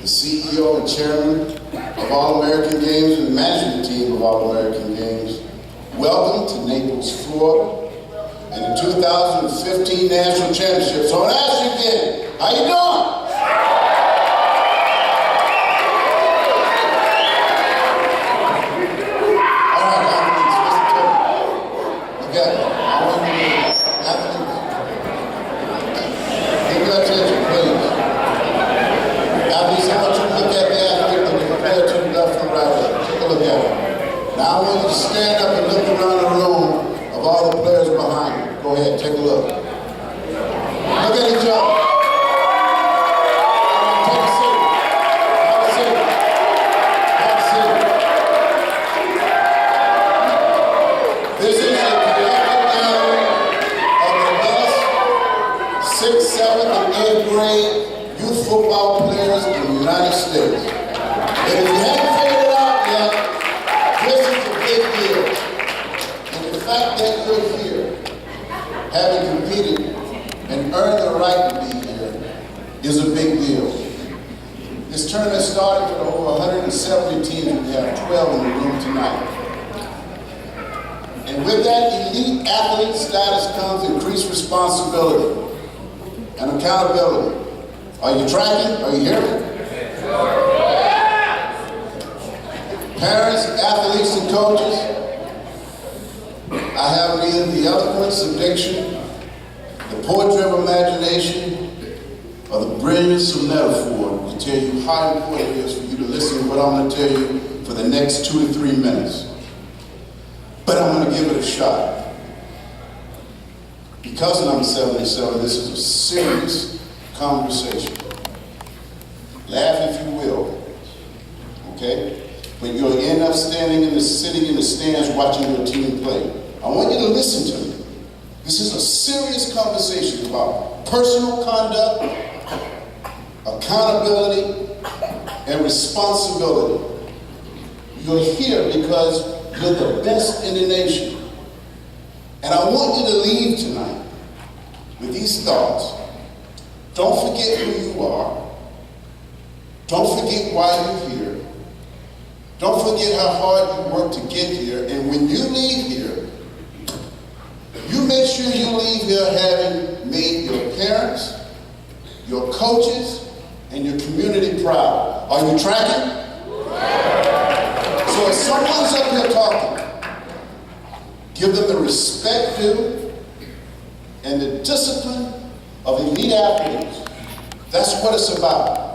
CEO and Chairman of All-American Games and the management team of All-American Games. Welcome to Naples, Florida, and the 2015 National Championship. So I want to ask you again, how you doing? Now I want you to stand up and look around the room of all the players behind you. Go ahead, take a look. Look at each other. Take a seat. Have a seat. Have a seat. This is a collective gathering of the best 6th, 7th, and 8th grade having competed and earned the right to be here is a big deal. This tournament started with over 170 teams, and we have 12 in the room tonight. And with that elite athlete status comes increased responsibility and accountability. Are you tracking? Are you hearing me? Parents, athletes, and coaches, I have neither the eloquence of diction, the poetry of imagination, or the brilliance of metaphor to tell you how important it is for you to listen to what I'm going to tell you for the next 2 to 3 minutes. But I'm going to give it a shot. Because I'm 77, this is a serious conversation. Laugh if you will, okay? But you'll end up sitting in the stands watching your team play. I want you to listen to me. This is a serious conversation about personal conduct, accountability, and responsibility. You're here because you're the best in the nation. And I want you to leave tonight with these thoughts. Don't forget who you are. Don't forget why you're here. Don't forget how hard you worked to get here. And when you leave here, you make sure you leave here having made your parents, your coaches, and your community proud. Are you tracking? So if someone's up here talking, give them the respect due and the discipline of elite athletes. That's what it's about.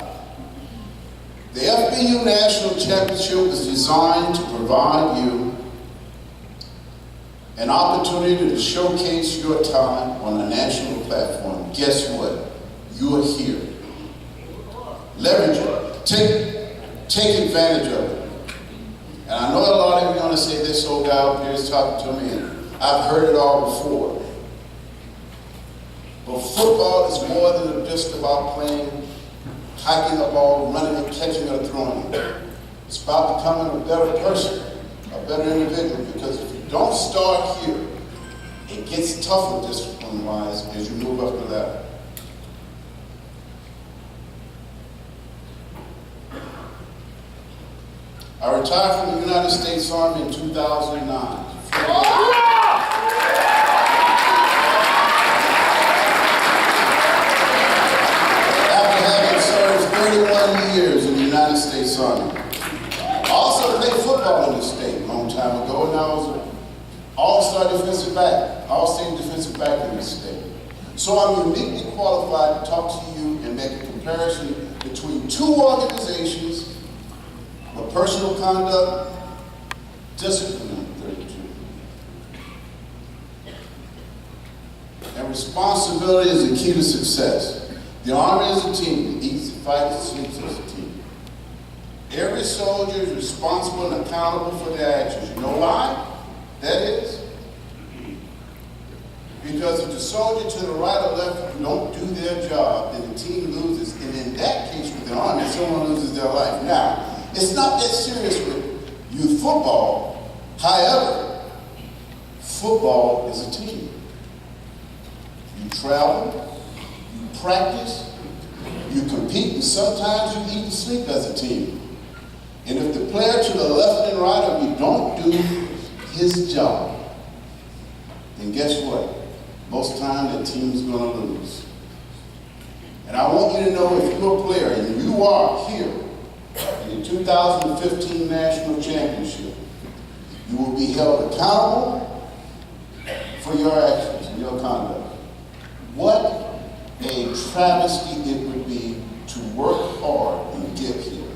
The FBU National Championship is designed to provide you an opportunity to showcase your talent on a national platform. Guess what? You're here. Leverage it. Take advantage of it. And I know a lot of you are going to say, this old guy up here is talking to me, and I've heard it all before. But football is more than just about playing, hiking a ball, running and catching or throwing it. It's about becoming a better person, a better individual, because if you don't start here, it gets tougher discipline-wise as you move up the ladder. I retired from the United States Army in 2009. After having served 31 years in the United States Army. I also played football in the state a long time ago, and I was an all-star defensive back, all-state defensive back in the state. So I'm uniquely qualified to talk to you and make a comparison between two organizations of personal conduct, discipline, 32. And responsibility is the key to success. The Army is a team. It eats, it fights, it sleeps as a team. Every soldier is responsible and accountable for their actions. You know why that is? Because if the soldier to the right or left don't do their job, then the team loses. And in that case with the Army, someone loses their life. Now, it's not that serious with youth football. However, football is a team. You travel, you practice, you compete, and sometimes you eat and sleep as a team. And if the player to the left and right of you don't do his job, then guess what? Most times the team's going to lose. And I want you to know, if you're a player and you are here in the 2015 National Championship, you will be held accountable for your actions and your conduct. What a travesty it would be to work hard and get here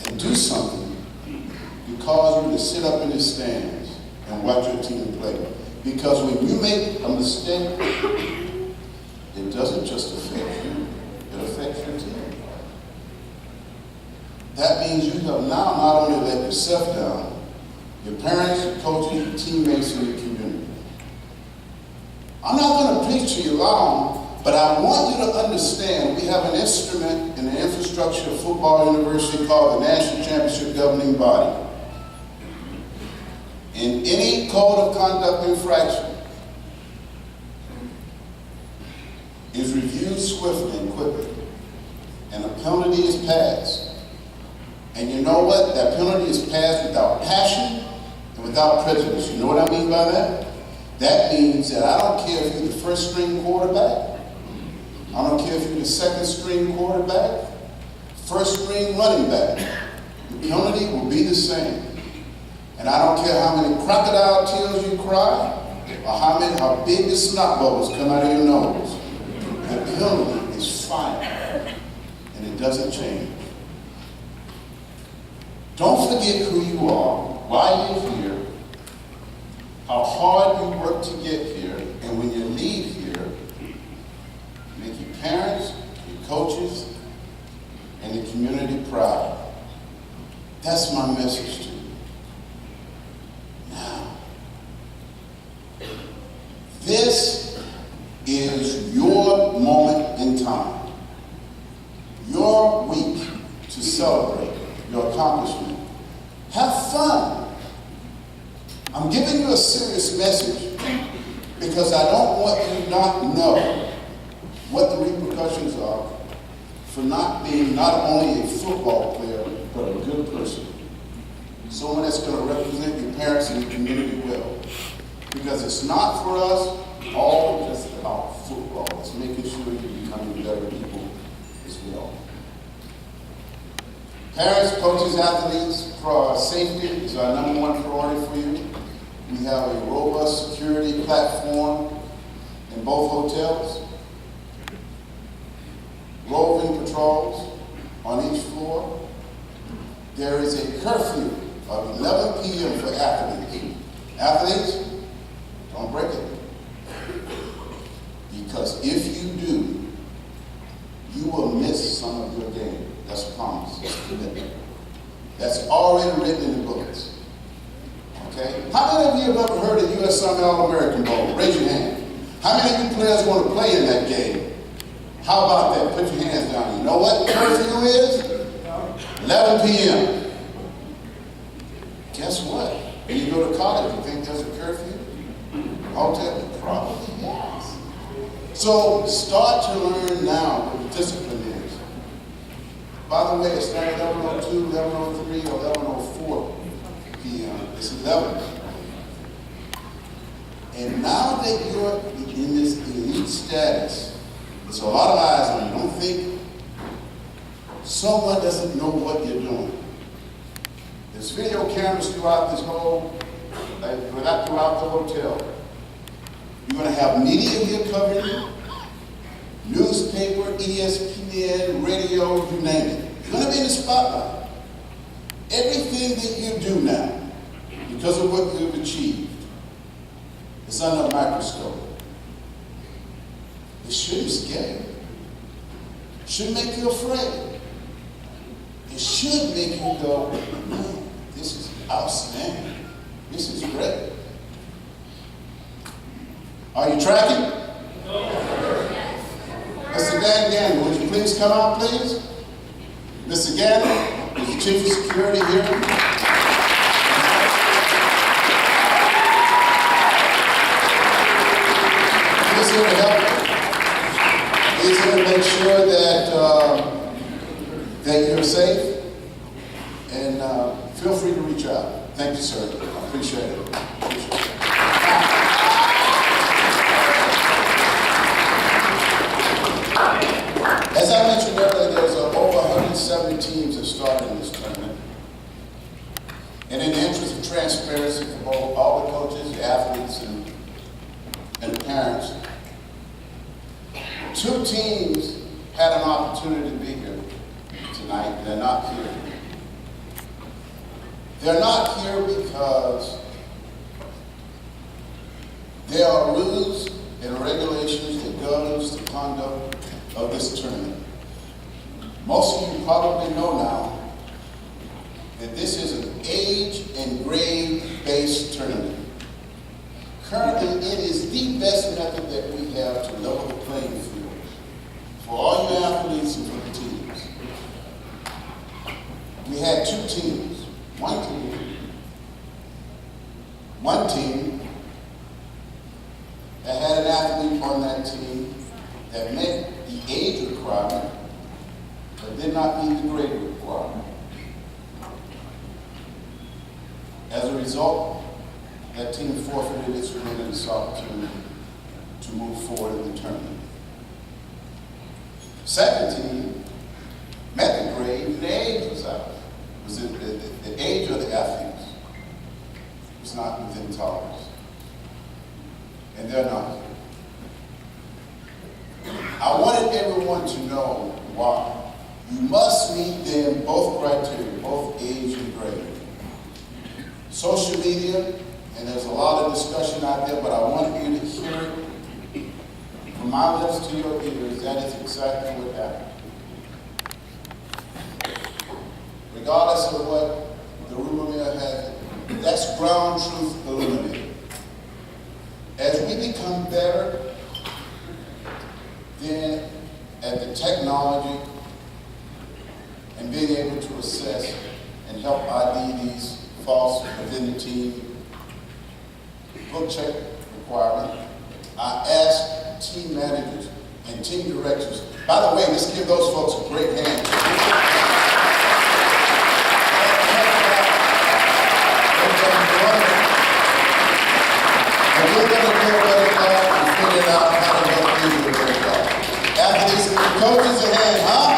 and do something that cause you to sit up in the stands and watch your team play. Because when you make a mistake, it doesn't just affect you, it affects your team. That means you have now not only let yourself down, your parents, your coaches, your teammates, and your community. I'm not going to preach to you long, but I want you to understand we have an instrument in the infrastructure of Football University called the National Championship Governing Body. In any code of conduct infraction, is reviewed swiftly and quickly, and a penalty is passed. And you know what? That penalty is passed without passion and without prejudice. You know what I mean by that? That means that I don't care if you're the first string quarterback, I don't care if you're the second string quarterback, first string running back, the penalty will be the same. And I don't care how many crocodile tears you cry, or how big the snot bubbles come out of your nose. The penalty is final, and it doesn't change. Don't forget who you are, why you're here, how hard you work to get here, and when you leave here, make your parents, your coaches, and the community proud. That's my message to you. Now, this is your moment in time, your week to celebrate your accomplishment. Have fun. I'm giving you a serious message because I don't want you not to know what the repercussions are for not being not only a football player, but a good person. Someone that's going to represent your parents and your community well. Because it's not for us all just about football. It's making sure you're becoming better people as well. Parents, coaches, athletes, safety is our #1 priority for you. We have a robust security platform in both hotels, roving patrols on each floor. There is a curfew of 11 p.m. for athletes. Athletes, don't break it. Because if you do, you will miss some of your game. That's a promise. That's a commitment. That's already written in the books. Okay? How many of you have ever heard of U.S. Army All-American Bowl? Raise your hand. How many of you players want to play in that game? How about that? Put your hands down. You know what curfew is? 11 p.m. Guess what? When you go to college, you think there's a curfew? Hotel? Probably yes. So start to learn now what discipline is. By the way, it's not 11:02, 11:03, or 11:04 p.m. It's 11. And now that you're in this elite status, there's a lot of eyes on you. Don't think someone doesn't know what you're doing. There's video cameras throughout this whole, throughout the hotel. You're going to have media here covering you, newspaper, ESPN, radio, you name it. You're going to be in the spotlight. Everything that you do now, because of what you've achieved, is under a microscope. It shouldn't scare you. It shouldn't make you afraid. It should make you go, man, this is outstanding. This is great. Are you tracking? Yes. Mr. Gannon, would you please come out, please? Mr. Gannon, is the Chief of Security here? He's here to help. He's here to make sure that you're safe. And feel free to reach out. Thank you, sir. I appreciate it. As I mentioned earlier, there's over 170 teams that started in this tournament. And in the interest of transparency for both all the coaches, the athletes, and the parents, 2 teams had an opportunity to be here tonight. They're not here. They're not here because there are rules and regulations that governs the conduct of this tournament. Most of you probably know now that this is an age and grade-based tournament. Currently, it is the best method that we have to level the playing field for all your athletes and for the teams. We had 2 teams. One team that had an athlete on that team that that met the age requirement, but did not meet the grade requirement. As a result, that team forfeited its win and its opportunity to move forward in the tournament. Second team met the grade and the age was out. Was it the age of the athletes was not within tolerance. And they're not. I wanted everyone to know why. You must meet them both criteria, both age and grade. Social media, and there's a lot of discussion out there, but I want you to hear it from my lips to your ears. That is exactly what happened. Regardless of what the rumor mill has, that's ground truth illuminated. As we become better then at the technology and being able to assess and help ID these false within the team book check requirement, I ask team managers and team directors. By the way, let's give those folks a great hand. And we're going to do a better job and figure out how to help you do a better job. After these coaches are hand, huh?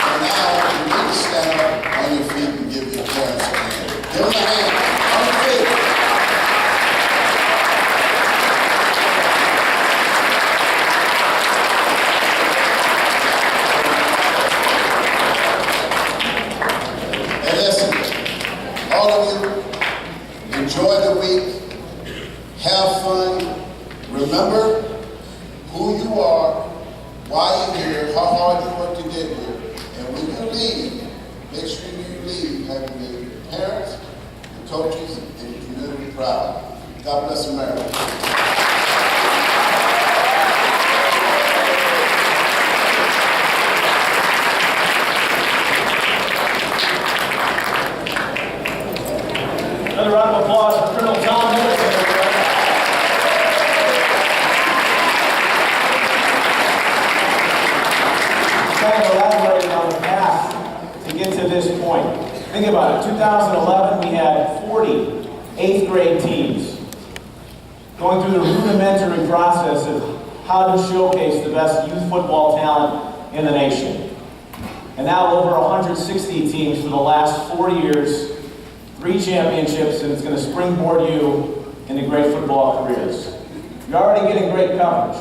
And now you need to stand up on your feet and give your parents a hand. Give them a hand on your feet. All of you, enjoy the week, have fun, remember who you are, why you're here, how hard you work to get here, and when you leave, make sure you leave having made your parents, the coaches, and the community proud. God bless America. Another round of applause for Colonel Tom Middleton. Kind of elaborating on the path to get to this point. Think about it. 2011, we had 40 eighth grade teams going through the rudimentary process of how to showcase the best youth football talent in the nation. And now over 160 teams for the last 4 years, 3 championships, and it's going to springboard you into great football careers. You're already getting great coverage.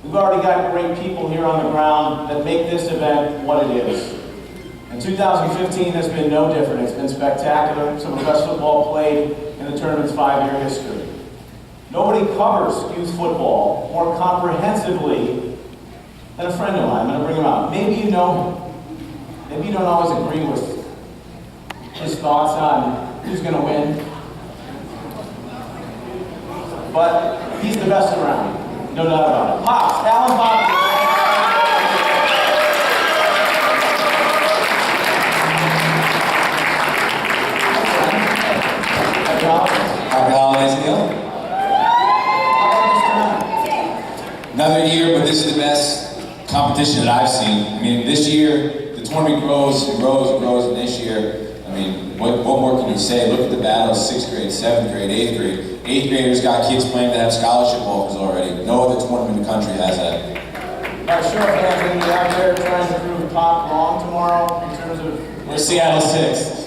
We've already got great people here on the ground that make this event what it is. And 2015 has been no different. It's been spectacular. Some of the best football played in the tournament's 5-year history. Nobody covers youth football more comprehensively than a friend of mine. I'm going to bring him out. Maybe you know him. Maybe you don't always agree with his thoughts on who's going to win. But he's the best around. No doubt about it. Pops, Alan Pops. Happy holidays, Neil. Another year, but this is the best competition that I've seen. I mean, this year, the tournament grows and grows and grows, and this year, I mean, what more can you say? Look at the battles, 6th grade, 7th grade, 8th grade. 8th graders got kids playing that have scholarship offers already. No other tournament in the country has that. Not sure if anyone's going to be out there trying to prove Pop wrong tomorrow in terms of... We're Seattle 6.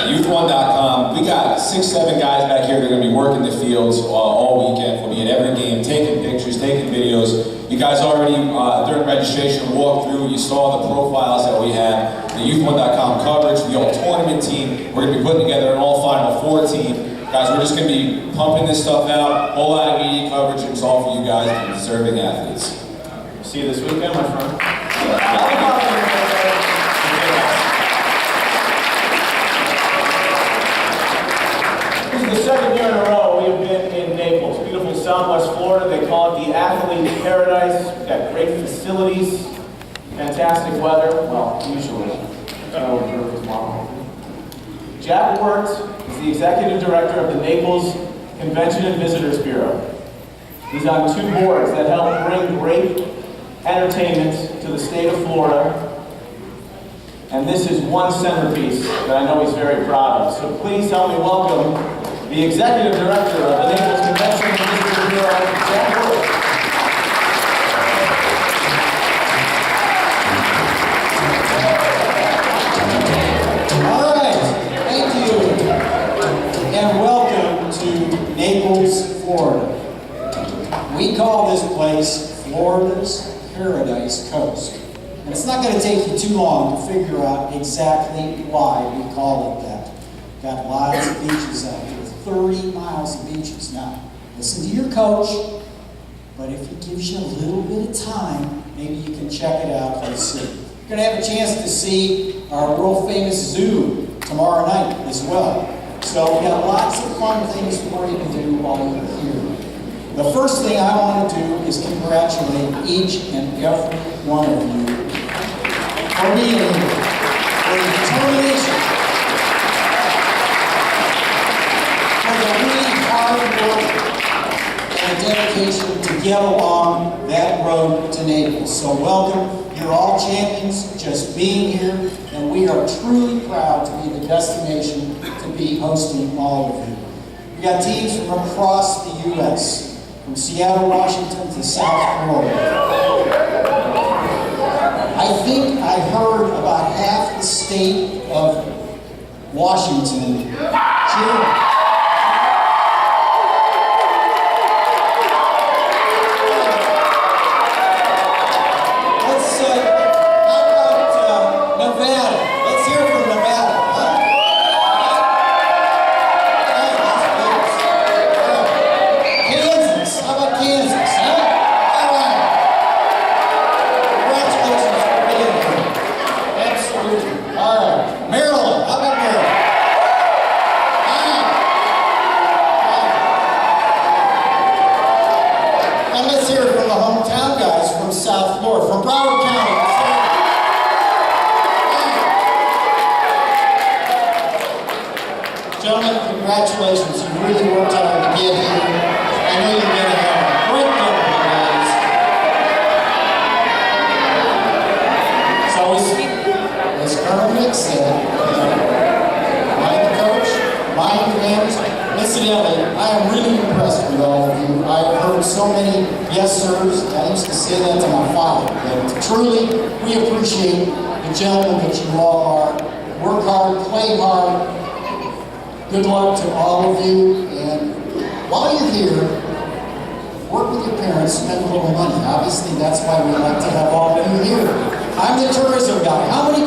Youth1.com. We got 6, 7 guys back here that are going to be working the fields all weekend. We'll be at every game, taking pictures, taking videos. You guys already, during registration, walked through. You saw the profiles that we have, the Youth1.com coverage. We got tournament tournament team. We're gonna be putting together an all Final Four team. Guys, we're just gonna be pumping this stuff out, whole lot of media coverage, and it's all for you guys, the deserving athletes. See you this weekend, my friend. This is the second year in a row we have been in Naples, beautiful Southwest Florida. They call it the Athlete's Paradise. We've got great facilities, fantastic weather, well, usually. Jack Wirt is the Executive Director of the Naples Convention and Visitors Bureau. He's on 2 boards that help bring great entertainment to the state of Florida. And this is one centerpiece that I know he's very proud of. So please help me welcome the Executive Director of the Naples Convention and Visitors Bureau, Jack Wirt. And welcome to Naples, Florida. We call this place Florida's Paradise Coast. And it's not going to take you too long to figure out exactly why we call it that. Got lots of beaches out there, 30 miles of beaches. Now, listen to your coach, but if he gives you a little bit of time, maybe you can check it out for the city. You're going to have a chance to see our world famous zoo tomorrow night as well. So we got lots of fun things for you to do while you're here. The first thing I want to do is congratulate each and every one of you for being here, for the determination, for the really hard work and dedication to get along that road to Naples. So welcome. You're all champions just being here, and we are truly proud to be the destination to be hosting all of you. We got teams from across the U.S., from Seattle, Washington to South Florida. I think I heard about half the state of Washington cheering. Gentlemen, congratulations. You really worked hard to get here. I know you're going to have a great couple of days. So as Kermit said, mind the coach, mind the fans. Incidentally, I am really impressed with all of you. I've heard so many yes sirs. I used to say that to my father. But truly, we appreciate the gentlemen that you all are. Work hard, play hard. Good luck to all of you, and while you're here, work with your parents, spend a little money. Obviously, that's why we like to have all of you here. I'm the tourism guy. How many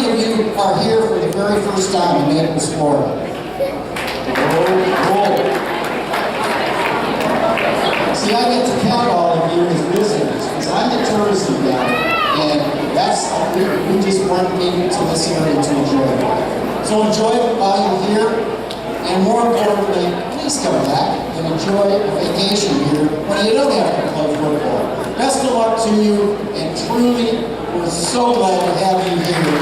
of you are here for the very first time in Naples, Florida? Cool. See, I get to count all of you as visitors, because I'm the tourism guy, and that's, we just want people to this area to enjoy it. So enjoy it while you're here. And more importantly, please come back and enjoy a vacation here when you don't have to play football. Best of luck to you, and truly, we're so glad to have you here.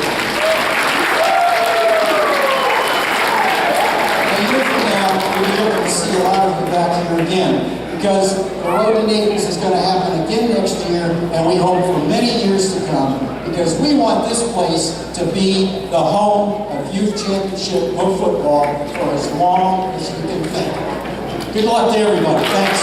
A year from now, we'll be able to see a lot of you back here again, because the road to Naples is going to happen again next year, and we hope for many years to come, because we want this place to be the home of youth championship of football for as long as you can think. Good luck to everybody. Thanks.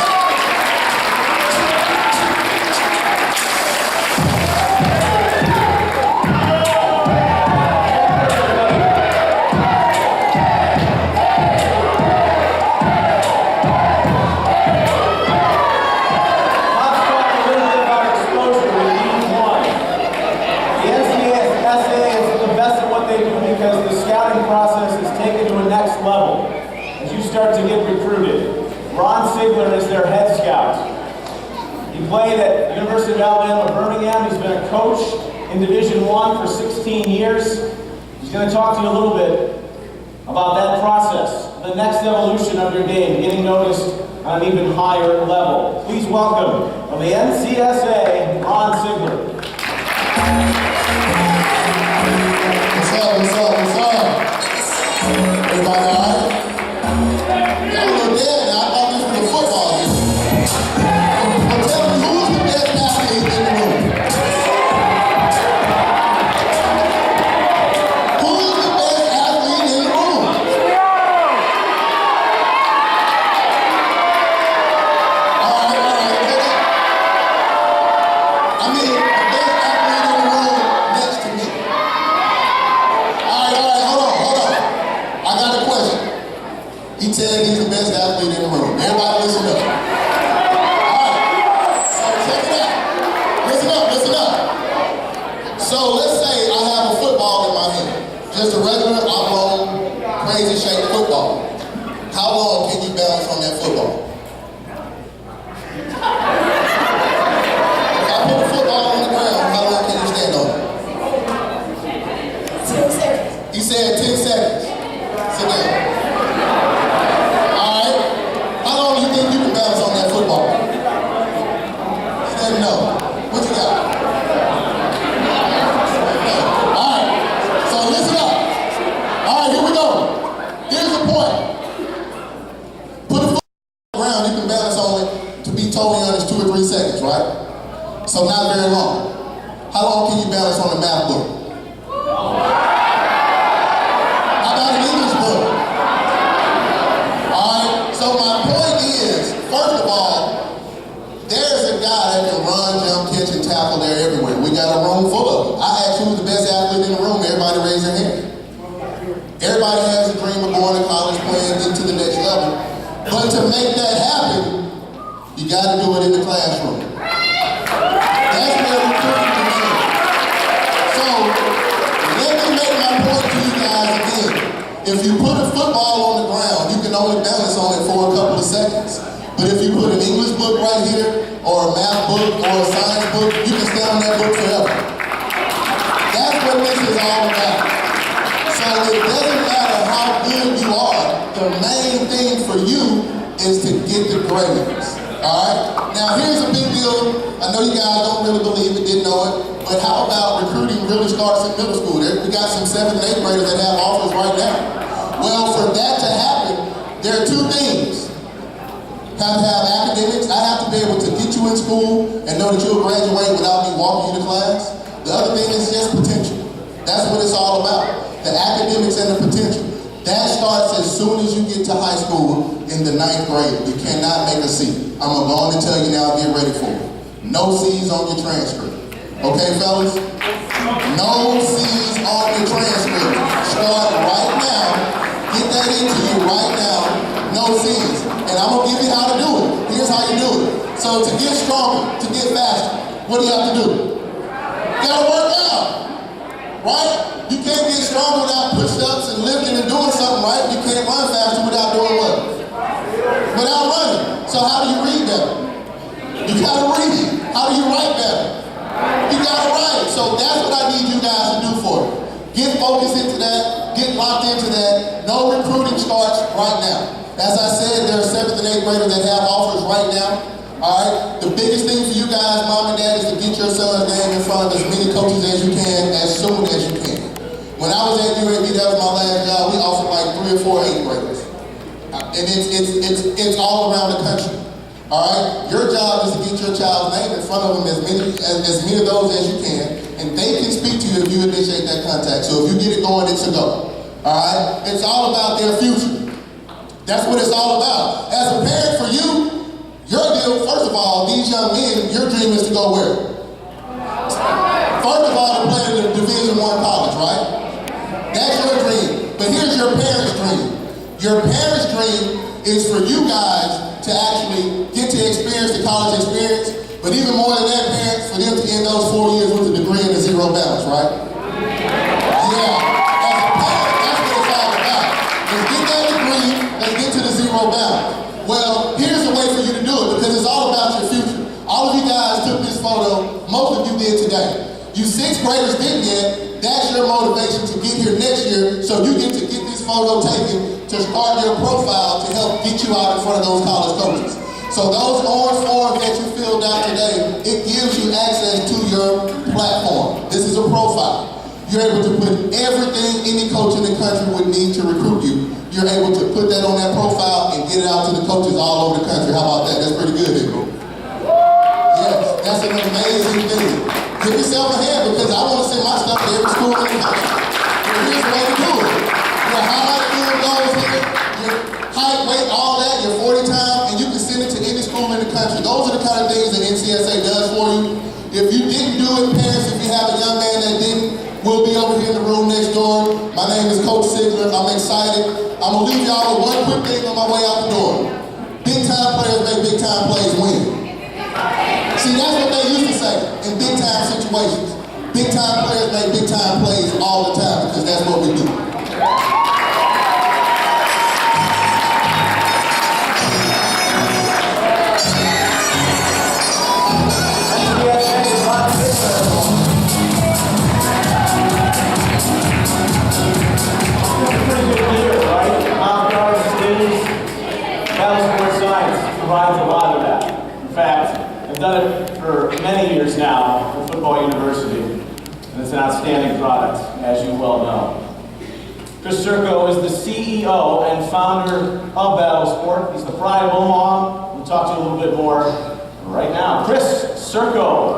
Because the scouting process level as you start to get recruited. Ron Sigler is their head scout. He played at University of Alabama, Birmingham. He's been a coach in Division I for 16 years. He's going to talk to you a little bit about that process, the next evolution of your game, getting noticed on an even higher level. Please welcome, from the NCSA, Ron Sigler. What's up, what's up, what's up? Everybody all right? Y'all look dead now. I thought this was a football game. But tell me, who's the best athlete in the room? Who's the best athlete in the room? All right, hold up. I mean, the best athlete in the room next to me. All right, hold on. I got a question. He said he's the best athlete in the room. Everybody listen up. All right, so check it out. Listen up. So let's say I have a football in my hand. Just a regular, oblong, crazy shaped football. How long can you balance on that football? If I put a football on the ground, how long can you stand on it? 10 seconds. He said 10 seconds. Sit down. All right. How long do you think you can balance on that football? He said no. What you got? No. All right. So listen up. All right, here we go. Here's the point. Put a football on the ground, you can balance on it, to be totally honest, 2 or 3 seconds, right? So not very long. How long can you balance on a math book? How about an English book? Alright, so my point is, first of all, there's a guy that can run, jump, catch, and tackle there everywhere. We got a room full of them. I asked who's the best athlete in the room, everybody raise their hand. Everybody has a dream of going to college, playing, get to the next level. But to make that happen, you got to do it in the classroom. That's where recruiting comes in. So, let me make my point to you guys again. If you put a football on the ground, you can only balance on it for a couple of seconds. But if you put an English book right here, or a math book, or a science book, you can stay on that book forever. That's what this is all about. So it doesn't matter how good you are, the main thing for you is to get the grades. Alright? Now here's a big deal. I know you guys don't really believe it, didn't know it, but how about recruiting really starts in middle school? We got some 7th and 8th graders that have offers right now. Well, for that to happen, there are 2 things. Have to have academics. I have to be able to get you in school and know that you'll graduate without me walking you to class. The other thing is just potential. That's what it's all about. The academics and the potential. That starts as soon as you get to high school in the 9th grade. You cannot make a C. I'm going to tell you now, get ready for it. No C's on your transcript. Okay, fellas? No C's on your transcript. Start right now. Get that into you right now. No C's. And I'm going to give you how to do it. Here's how you do it. So to get stronger, to get faster, what do you have to do? You got to work out. Right? You can't get strong without push-ups and lifting and doing something, right? You can't run faster without doing what? Without running. So how do you read better? You gotta read. How do you write better? You gotta write. So that's what I need you guys to do for it. Get focused into that. Get locked into that. No recruiting starts right now. As I said, there are 7th and 8th graders that have offers right now. Alright? The biggest thing for you guys, mom and dad, is to get your son's name in front of as many coaches as you can, as soon as you can. When I was at UAB, that was my last job, we offered like 3 or 4 8th graders. And it's all around the country. Alright? Your job is to get your child's name in front of them as many of those as you can, and they can speak to you if you initiate that contact. So if you get it going, it's a go. Alright? It's all about their future. That's what it's all about. As a parent for you, your deal, first of all, these young men, your dream is to go where? First of all, to play in the Division I college, right? That's your dream. But here's your parents' dream. Your parents' dream is for you guys to actually get to experience the college experience, but even more than that, parents, for them to end those 4 years with a degree and a 0 balance, right? Yeah. As a parent, that's what it's all about. Is get that photo, most of you did today. You sixth graders didn't yet, that's your motivation to get here next year, so you get to get this photo taken to start your profile to help get you out in front of those college coaches. So those orange forms that you filled out today, it gives you access to your platform. This is a profile. You're able to put everything any coach in the country would need to recruit you. You're able to put that on that profile and get it out to the coaches all over the country. How about that? That's pretty good, isn't it? Yes, that's an amazing thing. Give yourself a hand because I want to send my stuff to every school in the country. So here's the way to do it. Your highlight field goes here, your height, weight, all that, your 40 time, and you can send it to any school in the country. Those are the kind of things that NCSA does for you. If you didn't do it, parents, if you have a young man that didn't, we'll be over here in the room next door. My name is Coach Sigler. I'm excited. I'm going to leave y'all with one quick thing on my way out the door. Big time players make big time plays win. See, that's what they used to say in big time situations. Big time players make big time plays all the time because that's what we do. Provides a lot of that. In fact, I've done it for many years now for Football University, and it's an outstanding product, as you well know. Chris Circo is the CEO and founder of Battle Sport. He's the pride of Omaha. We'll talk to you a little bit more right now. Chris Circo.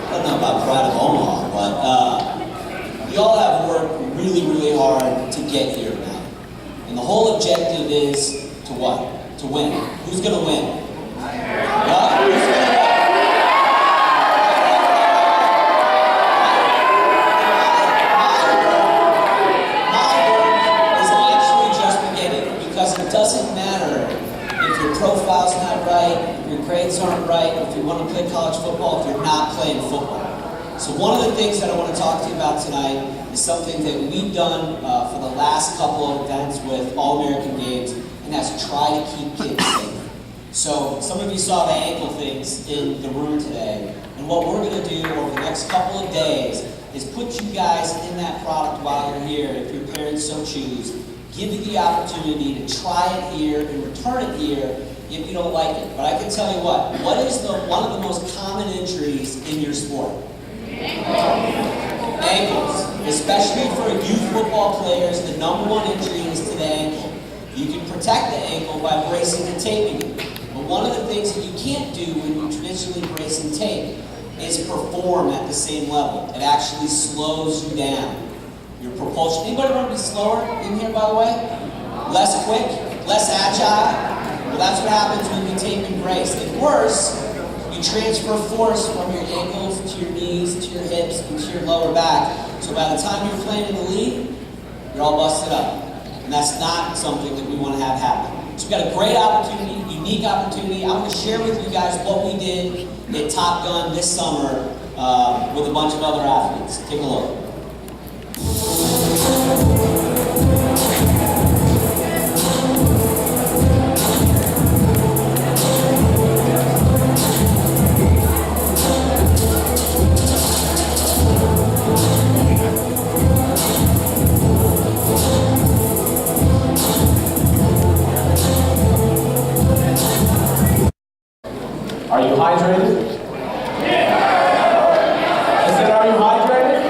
I don't know about pride of Omaha, but you all have worked really, really hard to get here now. And the whole objective is to what? To win. Who's going to win? Who's going to win? My work is actually just beginning because it doesn't matter if your profile's not right, if your grades aren't right, if you want to play college football, if you're not playing football. So one of the things that I want to talk to you about tonight is something that we've done for the last couple of events with All-American Games, and that's try to keep kids safe. So some of you saw the ankle things in the room today, and what we're going to do over the next couple of days is put you guys in that product while you're here, if your parents so choose, give you the opportunity to try it here and return it here if you don't like it. But I can tell you what is one of the most common injuries in your sport? Ankles, especially for youth football players, the #1 injury is to the ankle. You can protect the ankle by bracing and taping it. But one of the things that you can't do when you traditionally brace and tape is perform at the same level. It actually slows you down. Your propulsion. Anybody want to be slower in here, by the way? Less quick, less agile? Well, that's what happens when you tape and brace. And worse, you transfer force from your ankles to your knees, to your hips, and to your lower back. So by the time you're playing in the league, you're all busted up. And that's not something that we want to have happen. So we've got a great opportunity, unique opportunity. I'm going to share with you guys what we did at Top Gun this summer with a bunch of other athletes. Take a look. Are you hydrated? I said, are you hydrated?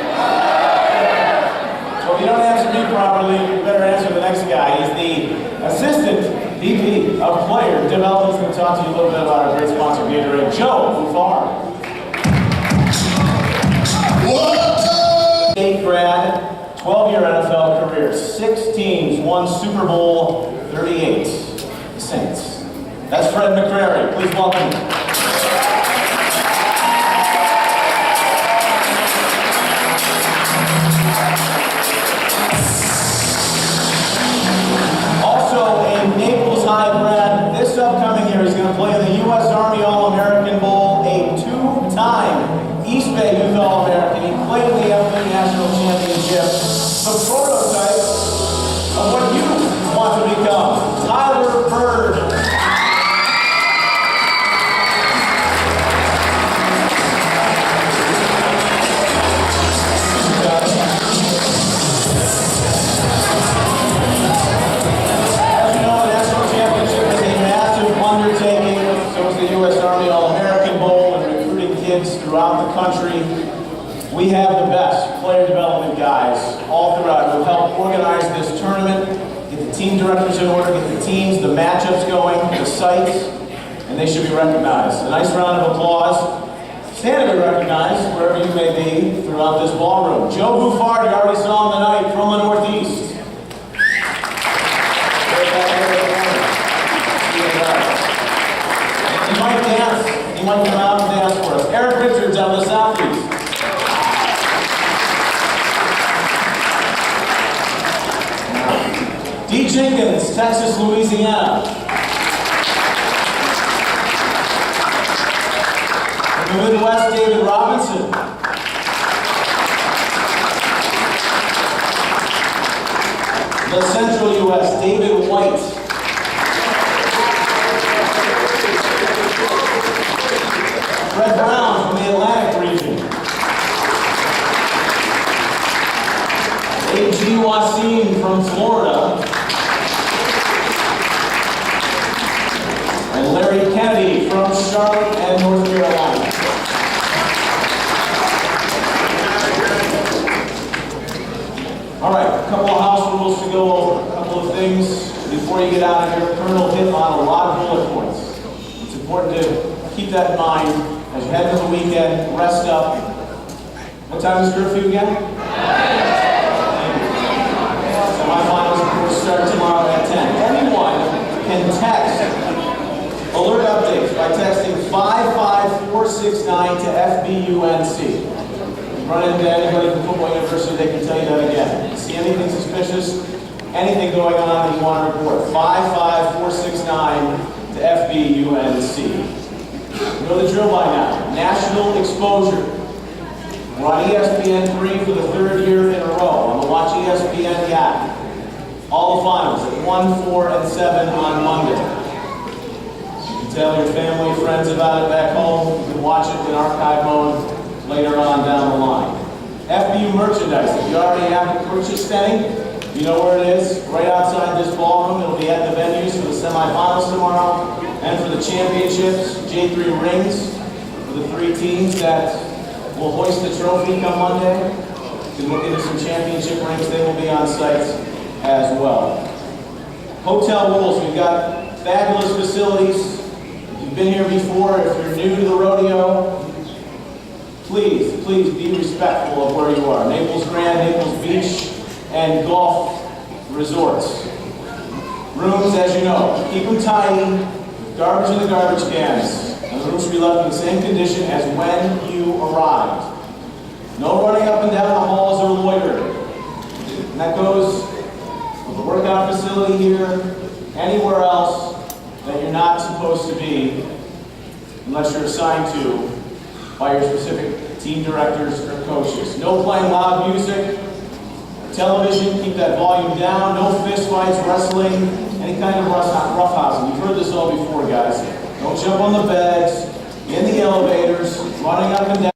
So if you don't answer me properly, you better answer the next guy. He's the Assistant VP of Player Development. He's going to talk to you a little bit about our great sponsor, Gatorade, Joe Buffar. What? 8th grad, 12-year NFL career, 6 teams, 1 Super Bowl, 38. The Saints. That's Fred McCrary. Please welcome him. Also a Naples high grad. This upcoming year, he's going to play in the U.S. Army All-American Bowl, a 2-time East Bay Youth All-American. He played in the FBU National Championship. The prototype of what you want to become. Tyler throughout the country. We have the best player development guys all throughout who help organize this tournament, get the team directors in order, get the teams, the matchups going, the sites, and they should be recognized. A nice round of applause. Stand to be recognized wherever you may be throughout this ballroom. Joe Buffard, you already saw him tonight from the Northeast. He might dance. He might come out and dance for us. Eric Richards out of the Southeast. D. Jenkins, Texas, Louisiana. From the Midwest, David Robinson. The Central U.S., David White. Fred Brown from the Atlantic region. A.G. Wasim from Florida. And Larry Kennedy from Charlotte and North Carolina. All right, a couple of house rules to go over. A couple of things before you get out of here. Colonel hit on a lot of bullet points. It's important to keep that in mind as you head into the weekend. Rest up. What time is curfew again? Semifinals, of course, start tomorrow at 10. Anyone can text alert updates by texting 55469 to FBUNC. Run into anybody from Football University, they can tell you that again. See anything suspicious, anything going on that you want to report, 55469 to FBUNC. You know the drill by now. National exposure. We're on ESPN 3 for the third year in a row on the Watch ESPN app. All the finals at 1, 4, and 7 on Monday. You can tell your family, friends about it back home. You can watch it in archive mode later on down the line. FBU merchandise. If you already haven't purchased any, you know where it is. Right outside this ballroom. It'll be at the venues for the semifinals tomorrow and for the championships. J3 rings for the 3 teams that will hoist the trophy come Monday. You can look into some championship rings. They will be on site as well. Hotel rules. We've got fabulous facilities. If you've been here before, if you're new to the rodeo, please be respectful of where you are. Naples Grand, Naples Beach, and golf resorts. Rooms, as you know, keep them tidy, garbage in the garbage cans. And the rooms should be left in the same condition as when you arrived. No running up and down the halls or loitering. And that goes from the workout facility here, anywhere else that you're not supposed to be unless you're assigned to by your specific team directors or coaches. No playing loud music. Television, keep that volume down. No fist fights, wrestling, any kind of roughhousing. You've heard this all before, guys. Don't jump on the beds, in the elevators, running up and down.